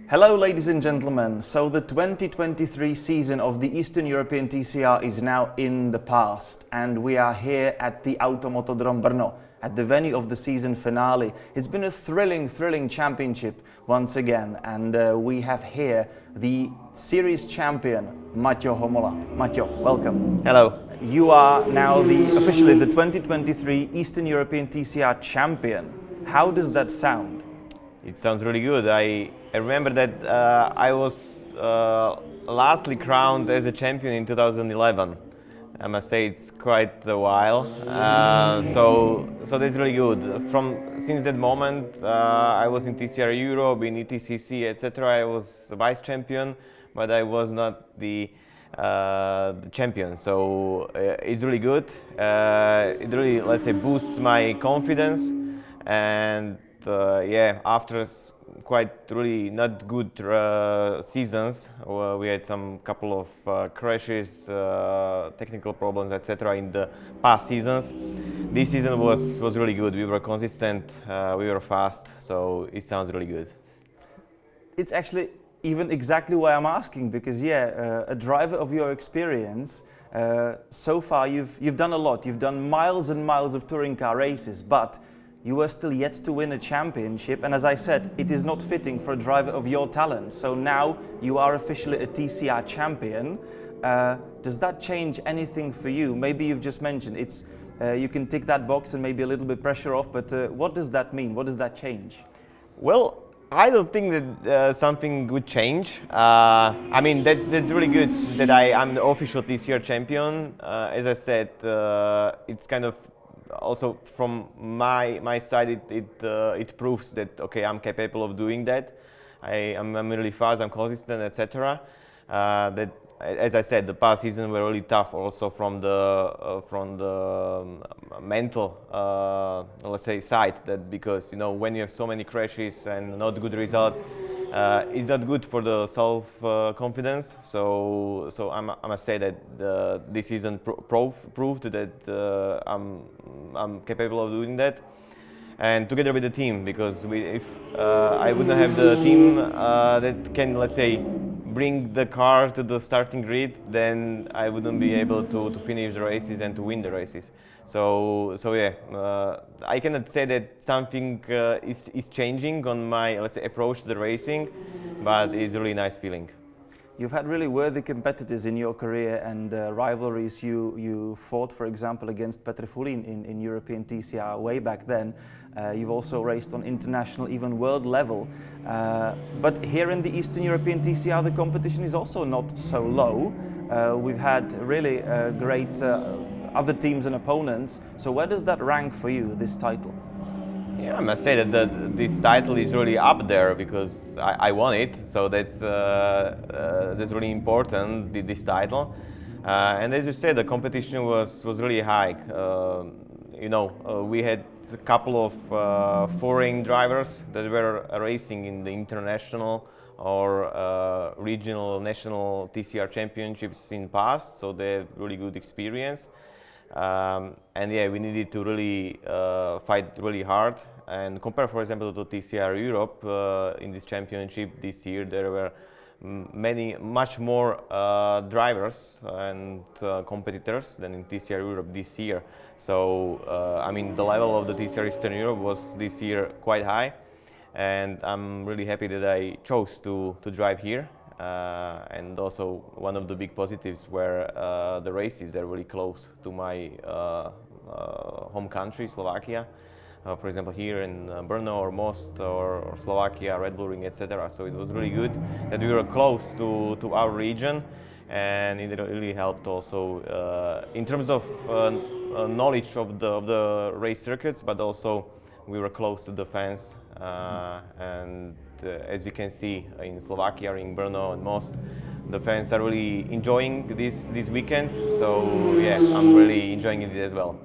Hello ladies and gentlemen, so the 2023 season of the Eastern European TCR is now in the past and we are here at the Automotodrom Brno, at the venue of the season finale. It's been a thrilling championship once again and we have here the series champion, Maťo Homola. Maťo, welcome. Hello. You are now officially the 2023 Eastern European TCR champion. How does that sound? It sounds really good. I remember that I was lastly crowned as a champion in 2011. I must say it's quite a while. So that's really good. Since that moment, I was in TCR Europe, in ETCC, etc. I was the vice champion, but I was not the champion. So it's really good. It really, let's say, boosts my confidence. And after quite really not good seasons, we had some couple of crashes, technical problems, etc. in the past seasons. This season was really good. We were consistent, we were fast, so it sounds really good. It's actually even exactly why I'm asking, because a driver of your experience, so far you've done a lot. You've done miles and miles of touring car races, but you were still yet to win a championship, and as I said, it is not fitting for a driver of your talent. So now you are officially a TCR champion. Does that change anything for you? Maybe you've just mentioned you can tick that box and maybe a little bit pressure off, but what does that mean? What does that change? Well, I don't think that something would change. I mean, that's really good that I'm the official TCR champion. As I said, it's kind of also from my side, it proves that okay, I'm capable of doing that. I'm really fast, I'm consistent, etc. That, as I said, the past season were really tough, also from the mental, let's say, side. That because when you have so many crashes and not good results, it's not good for the self confidence. So I must say that this season proved that I'm capable of doing that, and together with the team, because if I wouldn't have the team that can, let's say, bring the car to the starting grid, then I wouldn't be able to finish the races and to win the races. So I cannot say that something is changing on my, let's say, approach to the racing, but it's a really nice feeling. You've had really worthy competitors in your career and rivalries. You fought, for example, against Petr Fulin in European TCR way back then. You've also raced on international, even world level. But here in the Eastern European TCR, the competition is also not so low. We've had really great other teams and opponents. So where does that rank for you, this title? Yeah, I must say that this title is really up there because I won it, so that's really important, this title. And as you said, the competition was really high. We had a couple of foreign drivers that were racing in the international or regional, national TCR championships in past, so they have really good experience. And we needed to really fight really hard and compare, for example, to TCR Europe. In this championship this year, there were much more drivers and competitors than in TCR Europe this year. So I mean, the level of the TCR Eastern Europe was this year quite high, and I'm really happy that I chose to drive here. And also one of the big positives were the races. They're really close to my home country, Slovakia. For example, here in Brno or Most or Slovakia, Red Bull Ring, etc. So it was really good that we were close to our region, and it really helped also in terms of knowledge of the race circuits, but also we were close to the fans, and as we can see in Slovakia, in Brno and Most, the fans are really enjoying these weekends. So I'm really enjoying it as well.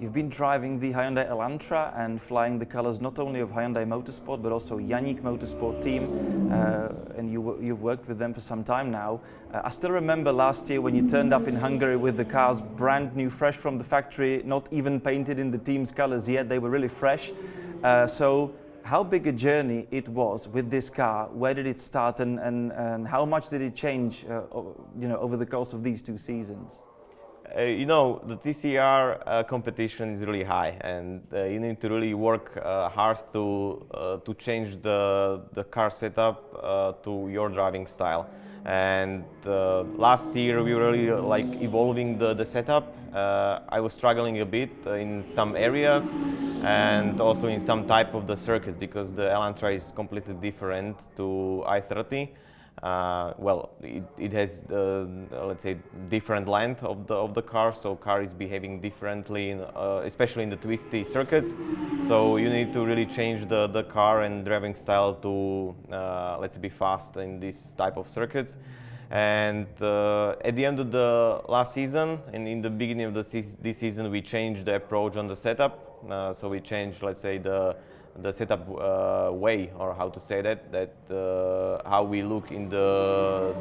You've been driving the Hyundai Elantra and flying the colors not only of Hyundai Motorsport but also Janík Motorsport team, and you've worked with them for some time now. I still remember last year when you turned up in Hungary with the cars brand new, fresh from the factory, not even painted in the team's colors yet. They were really fresh. So how big a journey it was with this car. Where did it start, and how much did it change, over the course of these 2 seasons? The TCR competition is really high, and you need to really work hard to change the car setup to your driving style. And last year we were really evolving the setup. I was struggling a bit in some areas, and also in some type of the circuits, because the Elantra is completely different to i30. It has let's say different length of the car, so car is behaving differently, especially in the twisty circuits. So you need to really change the car and driving style to let's say be fast in this type of circuits. And at the end of the last season and in the beginning of this season, we changed the approach on the setup. So we changed, let's say, the setup way, or how to say that how we look in the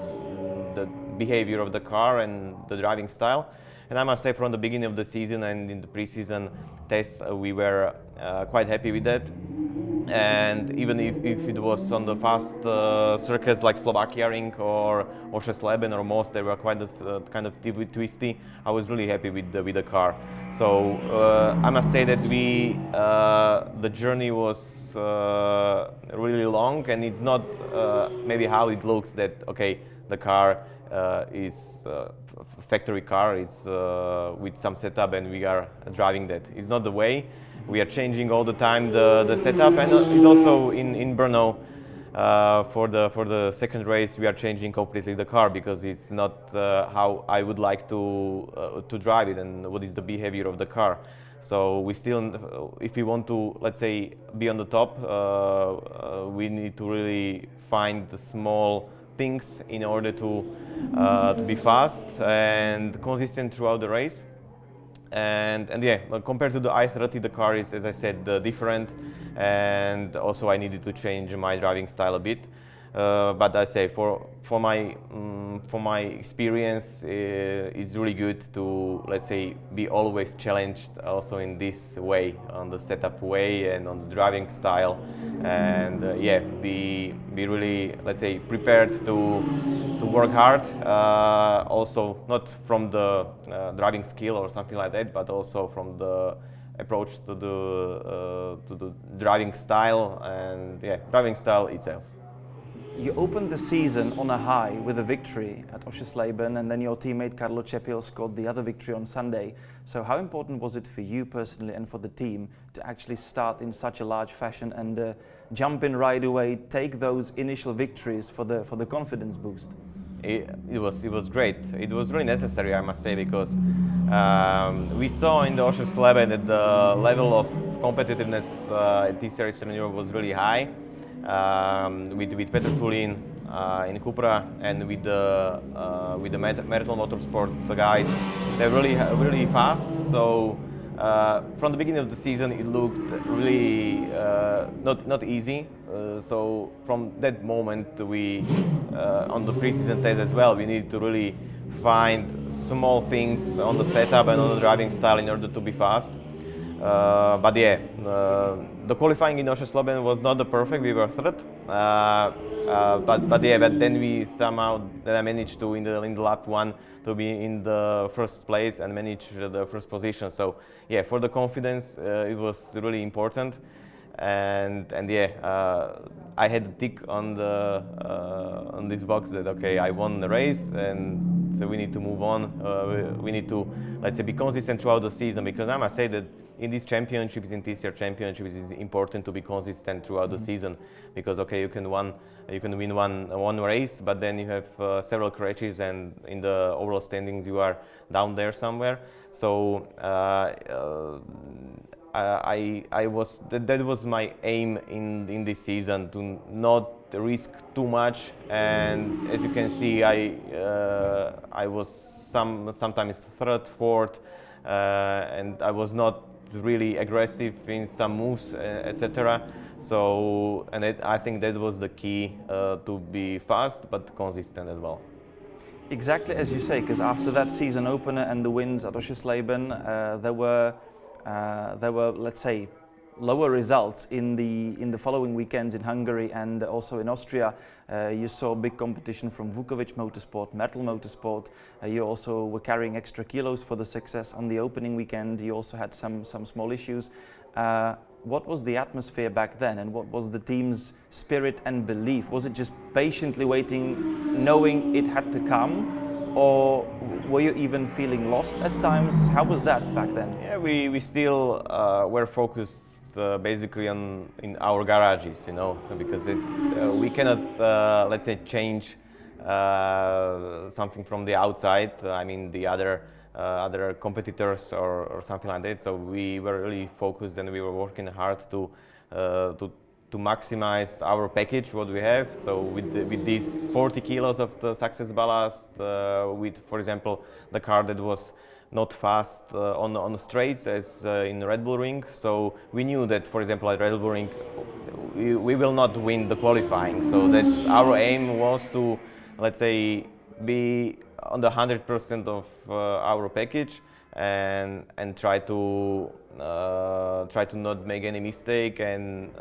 behavior of the car and the driving style. And I must say, from the beginning of the season and in the pre-season tests, we were quite happy with that. And even if it was on the fast circuits like Slovakia Ring or Oschersleben or Most, they were quite kind of twisty. I was really happy with the car. So I must say that the journey was really long, and it's not maybe how it looks that okay, the car is factory car, it's with some setup and we are driving that. It's not the way. We are changing all the time the setup, and it's also in Brno for the second race we are changing completely the car, because it's not how I would like to drive it and what is the behavior of the car. So we still, if we want to, let's say, be on the top, we need to really find the small things in order to be fast and consistent throughout the race. And yeah, compared to the i30, the car is, as I said, different, and also I needed to change my driving style a bit. But I say for my experience, it's really good to, let's say, be always challenged also in this way, on the setup way and on the driving style, and yeah, be really, let's say, prepared to work hard. Also, not from the driving skill or something like that, but also from the approach to the driving style, and yeah, driving style itself. You opened the season on a high with a victory at Oschersleben, and then your teammate Carlo Cepio scored the other victory on Sunday. So how important was it for you personally and for the team to actually start in such a large fashion and jump in right away, take those initial victories for the confidence boost? It was great. It was really necessary, I must say, because we saw in the Oschersleben that the level of competitiveness at this series in Europe was really high. With Petr Fulin in Cupra and with the Marathon Motorsport guys, they're really fast. So from the beginning of the season, it looked really not easy. So from that moment, we on the pre-season test as well, we need to really find small things on the setup and on the driving style in order to be fast. But yeah, the qualifying in Oschersleben was not the perfect. We were third, but then I managed to in the lap 1 to be in the first place and manage the first position. So yeah, for the confidence, it was really important. And yeah, I had a tick on this box that okay, I won the race, and so we need to move on. We need to, let's say, be consistent throughout the season, because I must say that in these championships, in TCR championships, it's important to be consistent throughout the season, because okay, you can win one race, but then you have several crashes, and in the overall standings you are down there somewhere. So that was my aim in this season, to not risk too much. And as you can see, I was sometimes third, fourth, and I was not really aggressive in some moves, etc. So, and I think that was the key, to be fast but consistent as well. Exactly as you say, because after that season opener and the wins at Oschersleben, there were, let's say, lower results in the following weekends in Hungary and also in Austria. You saw big competition from Vukovic Motorsport, Metal Motorsport. You also were carrying extra kilos for the success on the opening weekend. You also had some small issues. What was the atmosphere back then, and what was the team's spirit and belief? Was it just patiently waiting, knowing it had to come, or were you even feeling lost at times? How was that back then? Yeah, we still were focused basically in our garages, you know, so because we cannot, let's say, change something from the outside. I mean, the other competitors or something like that. So we were really focused and we were working hard to maximize our package, what we have. So with these 40 kilos of the success ballast, with, for example, the car that was not fast on the straights as in Red Bull Ring. So we knew that, for example, at Red Bull Ring, we will not win the qualifying. So that's our aim was to, let's say, be on the 100% of our package and try to not make any mistake and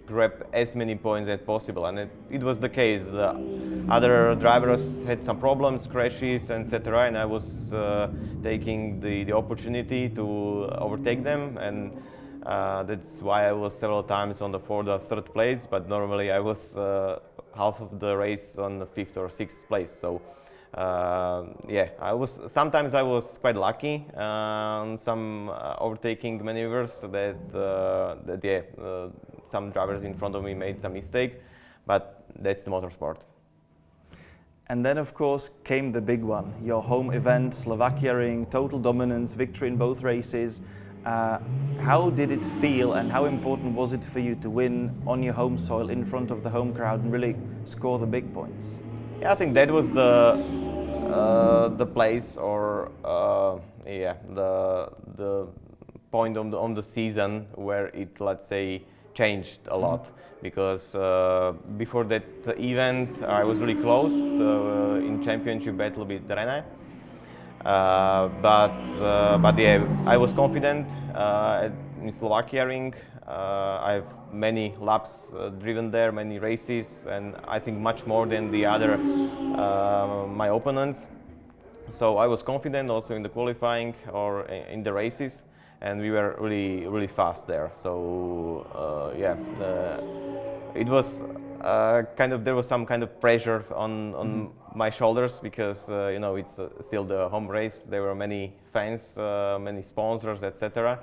grab as many points as possible. And it was the case. The other drivers had some problems, crashes, etc. And I was taking the opportunity to overtake them, and that's why I was several times on the fourth or third place. But normally I was half of the race on the fifth or sixth place. So. Yeah, sometimes I was quite lucky on some overtaking maneuvers that some drivers in front of me made some mistake, but that's the motorsport. And then, of course, came the big one, your home event, Slovakia Ring, total dominance, victory in both races. How did it feel, and how important was it for you to win on your home soil in front of the home crowd and really score the big points? Yeah, I think that was the place, or the point on the season where it, let's say, changed a lot. Because before that event, I was really close in championship battle with Rene. But yeah, I was confident in Slovakia Ring. I have many laps driven there, many races, and I think much more than the other my opponents. So I was confident also in the qualifying or in the races, and we were really fast there. So it was there was some kind of pressure on my shoulders, because you know, it's still the home race. There were many fans, many sponsors, etc.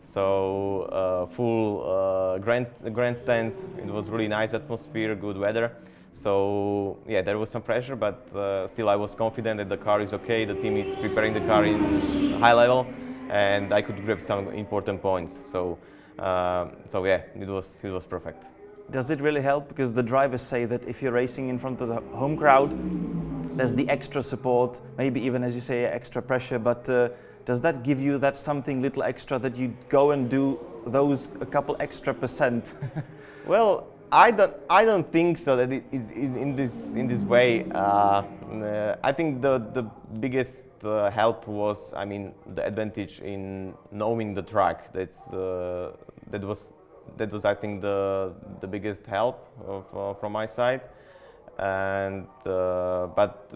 So full grandstands. It was really nice atmosphere, good weather. So yeah, there was some pressure, but still I was confident that the car is okay. The team is preparing the car in high level, and I could grab some important points. So yeah, it was perfect. Does it really help? Because the drivers say that if you're racing in front of the home crowd, there's the extra support, maybe even, as you say, extra pressure. But does that give you that something little extra that you go and do those a couple extra percent? Well, I don't think so that it is in this way. I think the biggest help was, I mean, the advantage in knowing the track. That was I think the biggest help from my side. And but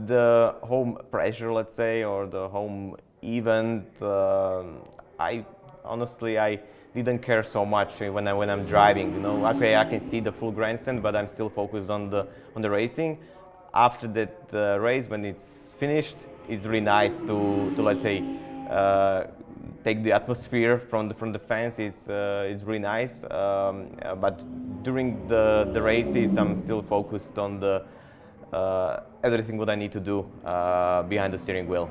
the home pressure, let's say, or the home event, I didn't care so much when I'm driving. You know, okay, I can see the full grandstand, but I'm still focused on the racing. After that race, when it's finished, it's really nice to let's say take the atmosphere from the fans. It's really nice. But during the races, I'm still focused on the everything what I need to do behind the steering wheel.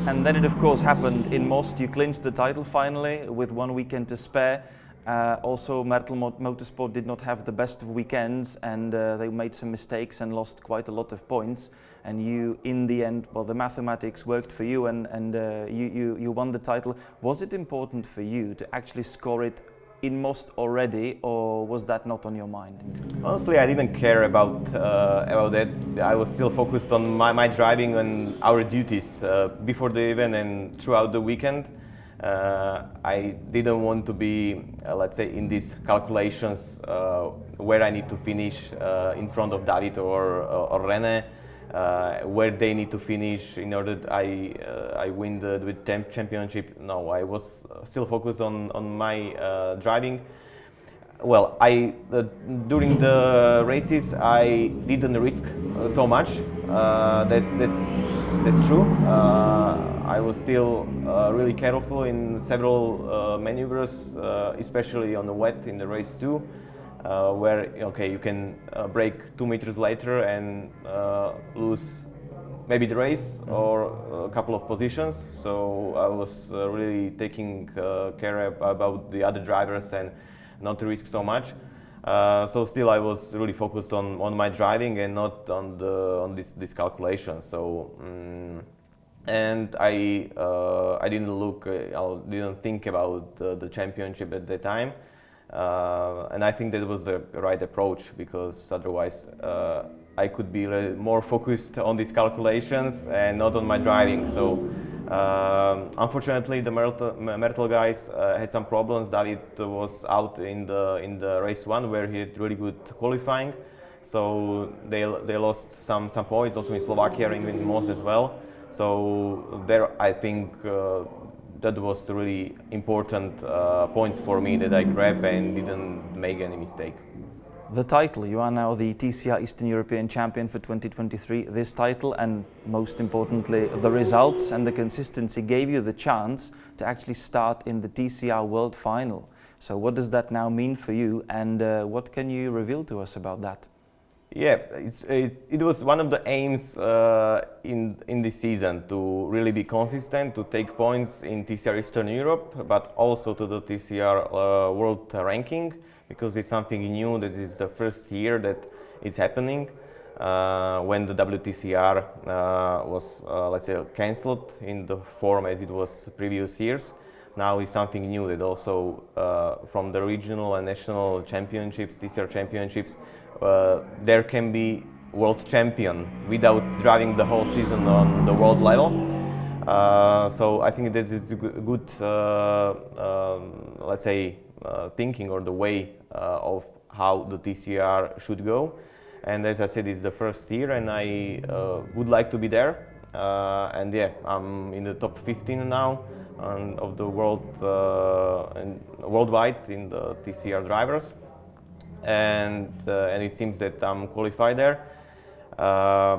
And then it, of course, happened in Most. You clinched the title finally with 1 weekend to spare. Also, Metal Motorsport did not have the best of weekends, and they made some mistakes and lost quite a lot of points. And you, in the end, well, the mathematics worked for you, and you won the title. Was it important for you to actually score it in Most already, or was that not on your mind? Honestly, I didn't care about that. I was still focused on my driving and our duties before the event and throughout the weekend. I didn't want to be, let's say, in these calculations where I need to finish in front of David or René, where they need to finish in order that I win the championship. No, I was still focused on my driving. Well, during the races I didn't risk so much. That's true. I was still really careful in several maneuvers, especially on the wet in the race 2, where you can brake 2 meters later and lose maybe the race or a couple of positions. So I was really taking care about the other drivers and not to risk so much. So still I was really focused on my driving and not on this calculation. So and I didn't think about the championship at the time. And I think that was the right approach, because otherwise I could be more focused on these calculations and not on my driving. So unfortunately, the Mertel guys had some problems. David was out in the race 1, where he had really good qualifying. So they lost some points, also in Slovakia and in Most as well. So there, I think that was really important points for me that I grabbed and didn't make any mistake. The title, you are now the TCR Eastern European Champion for 2023. This title, and most importantly the results and the consistency, gave you the chance to actually start in the TCR World Final. So what does that now mean for you, and what can you reveal to us about that? Yeah, it was one of the aims in this season, to really be consistent, to take points in TCR Eastern Europe, but also to the TCR World Ranking, because it's something new. That is the first year that it's happening, when the WTCR was, let's say, cancelled in the form as it was previous years. Now it's something new, that also from the regional and national championships, TCR championships, there can be world champion without driving the whole season on the world level. So I think that is a good, let's say, thinking, or the way of how the TCR should go. And as I said, it's the first year, and I would like to be there. And yeah, I'm in the top 15 now of the world and worldwide in the TCR drivers, and it seems that I'm qualified there. Yeah,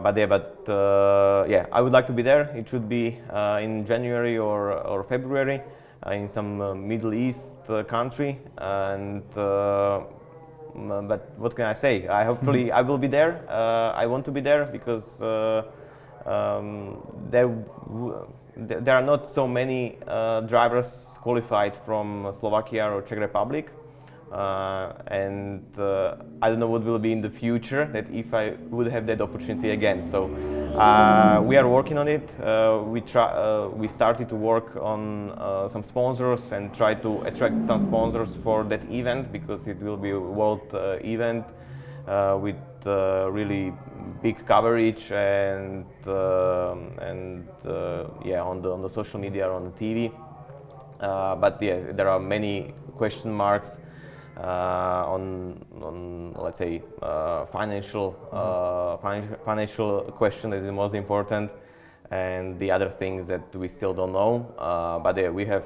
I would like to be there. It should be in January or February. In some Middle East country, and but what can I say? Hopefully I will be there. I want to be there, because there are not so many drivers qualified from Slovakia or Czech Republic, and I don't know what will be in the future, that if I would have that opportunity again. So we are working on it. We started to work on some sponsors and try to attract some sponsors for that event, because it will be a world event with really big coverage and yeah, on the social media, on the TV. But yeah, there are many question marks on let's say financial question is the most important, and the other things that we still don't know. But yeah, we have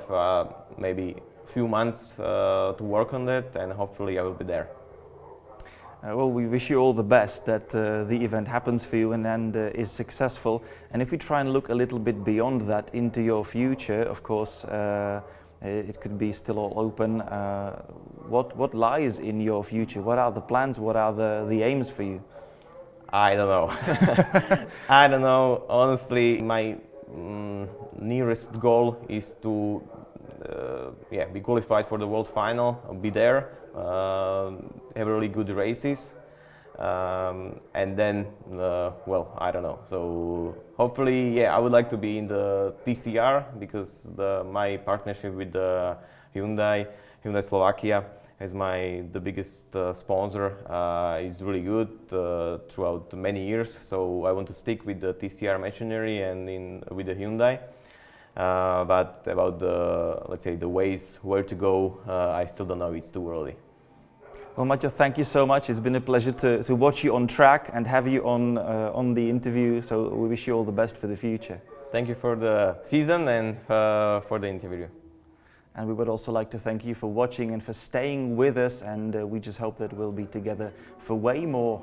maybe a few months to work on that, and hopefully I will be there. Well, we wish you all the best, that the event happens for you and is successful. And if we try and look a little bit beyond that into your future, of course, it could be still all open. What lies in your future? What are the plans? What are the aims for you? I don't know. I don't know. Honestly, my nearest goal is to yeah, be qualified for the world final, be there, have really good races, and then, well, I don't know. So hopefully, yeah, I would like to be in the TCR, because my partnership with Hyundai Slovakia as the biggest sponsor is really good throughout many years. So I want to stick with the TCR machinery and with the Hyundai. But about the, let's say, the ways where to go, I still don't know. It's too early. Well, Maťo, thank you so much. It's been a pleasure to watch you on track and have you on the interview. So we wish you all the best for the future. Thank you for the season and for the interview. And we would also like to thank you for watching and for staying with us. And we just hope that we'll be together for way more